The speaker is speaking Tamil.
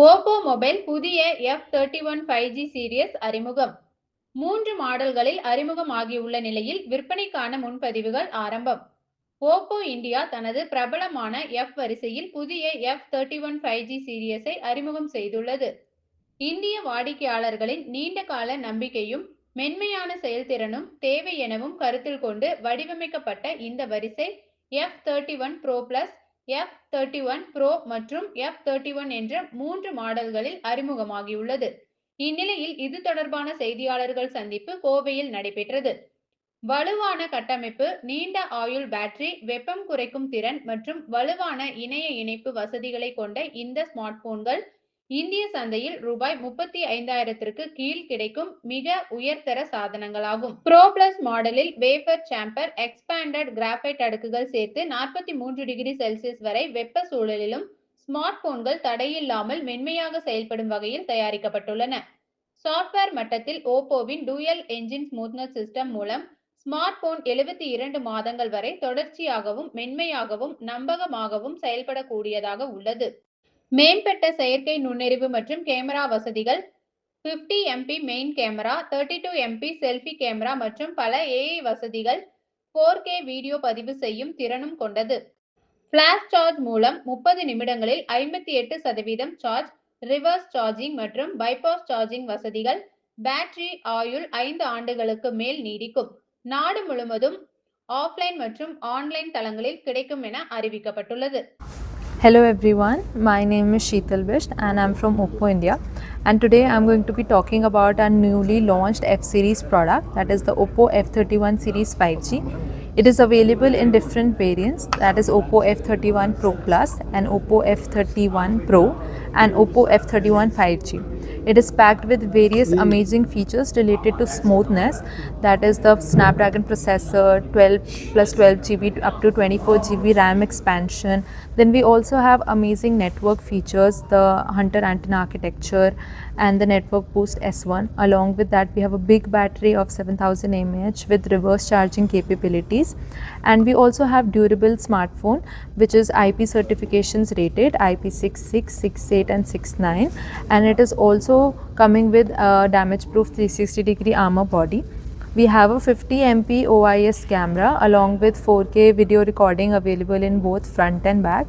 ஓப்போ மொபைல் புதிய F31 5G சீரியஸ் அறிமுகம். 3 மாடல்களில் அறிமுகமாகியுள்ள நிலையில் விற்பனைக்கான முன்பதிவுகள் ஆரம்பம். ஓப்போ இந்தியா தனது பிரபலமான F வரிசையில் புதிய F31 5G சீரியஸை அறிமுகம் செய்துள்ளது. இந்திய வாடிக்கையாளர்களின் நீண்ட கால நம்பிக்கையும் மென்மையான செயல்திறனும் தேவை எனவும் கருத்தில் கொண்டு வடிவமைக்கப்பட்ட இந்த வரிசை F31 Pro Plus, F31 Pro மற்றும் F31 என்ற 3 மாடல்களில் அறிமுகமாகியுள்ளது. இந்நிலையில் இது தொடர்பான செய்தியாளர்கள் சந்திப்பு கோவையில் நடைபெற்றது. வலுவான கட்டமைப்பு, நீண்ட ஆயுள் பேட்டரி, வெப்பம் குறைக்கும் திறன் மற்றும் வலுவான இணைய இணைப்பு வசதிகளை கொண்ட இந்த ஸ்மார்ட் போன்கள் இந்திய சந்தையில் ரூபாய் 35,000க்கு கீழ் கிடைக்கும் மிக உயர்தர சாதனங்களாகும். ப்ரோ பிளஸ் மாடலில் வேஃபர் சேம்பர், எக்ஸ்பாண்டட் கிராஃபைட் அடுக்குகள் சேர்த்து 43 டிகிரி செல்சியஸ் வரை வெப்ப சூழலிலும் ஸ்மார்ட் போன்கள் தடையில்லாமல் மென்மையாக செயல்படும் வகையில் தயாரிக்கப்பட்டுள்ளன. சாப்ட்வேர் மட்டத்தில் ஓப்போவின் டூயல் என்ஜின் ஸ்மூத்னஸ் சிஸ்டம் மூலம் ஸ்மார்ட் போன் 72 மாதங்கள் வரை தொடர்ச்சியாகவும் மென்மையாகவும் நம்பகமாகவும் செயல்படக்கூடியதாக உள்ளது. மேம்பட்ட செயற்கை நுண்ணறிவு மற்றும் கேமரா வசதிகள், 50 MP main camera, 32 MP selfie camera மற்றும் பல AI வசதிகள், 4K வீடியோ பதிவு செய்யும் திறனும் கொண்டது. ஃபிளாஷ் சார்ஜ் மூலம் 30 நிமிடங்களில் 58% சார்ஜ், ரிவர்ஸ் சார்ஜிங் மற்றும் பைபாஸ் சார்ஜிங் வசதிகள். பேட்டரி ஆயுள் 5 ஆண்டுகளுக்கு மேல் நீடிக்கும். நாடு முழுவதும் ஆஃப்லைன் மற்றும் ஆன்லைன் தளங்களில் கிடைக்கும் என அறிவிக்கப்பட்டுள்ளது. Hello everyone, my name is Sheetal Bisht and I'm from Oppo India, and today I'm going to be talking about our newly launched F series product, that is the Oppo F31 series 5G. It is available in different variants, that is Oppo F31 Pro Plus and Oppo F31 Pro and Oppo F31 5G. It is packed with various amazing features related to smoothness, that is the Snapdragon processor, 12+12GB up to 24GB RAM expansion. Then we also have amazing network features, the Hunter antenna architecture and the network boost S1. Along with that, we have a big battery of 7000 mAh with reverse charging capabilities, and we also have durable smartphone which is IP certifications rated IP66, 68 and 69, and it is also coming with a damage proof 360-degree armor body. We have a 50 MP OIS camera along with 4K video recording available in both front and back.